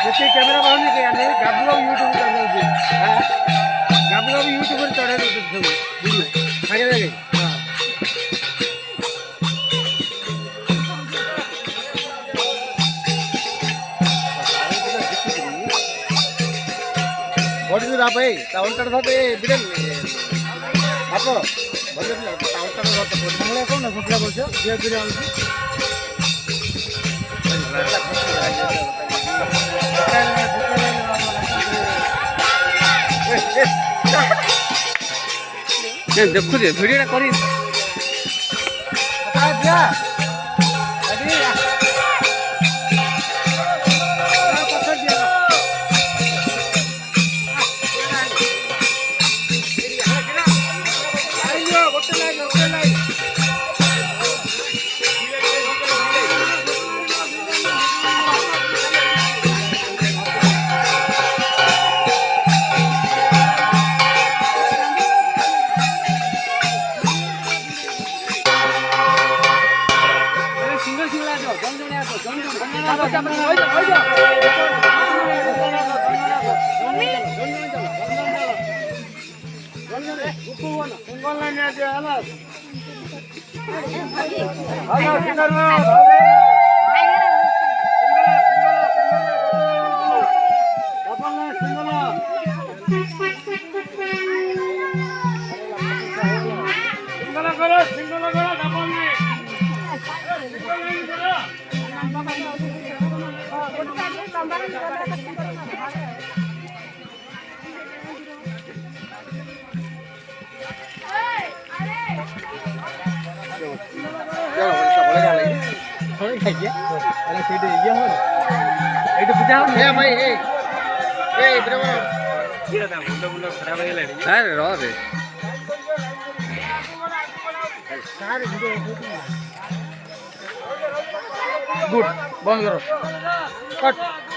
ଯେତେ କ୍ୟାମେରା ବାହାରୁନି କି ଆମେ ଗାବଲ ୟୁଟ୍ୟୁବ ଚଲାଉଛି ଗାବଲ ୟୁଟ୍ୟୁବରେ ଚଢ଼େଇ ଦେଉଛନ୍ତି ସବୁ ଭିଡ଼ିଓ ସାଙ୍ଗେ ସାଙ୍ଗେ ବଢ଼ିଛୁ ନା ଭାଇ ଟାଉନଟା ଧର ବିଡ଼େଲ ଆପଣ ଭଲ ଟାଉନଟା ଧର କ'ଣ ଫୁଟିଲା କରୁଛ ଧୀରେ ଧୀରେ ଆଣୁଛୁ ଦେଖୁଛି ଭିଡ଼ିଓଟା କରି गुड बंद करो कट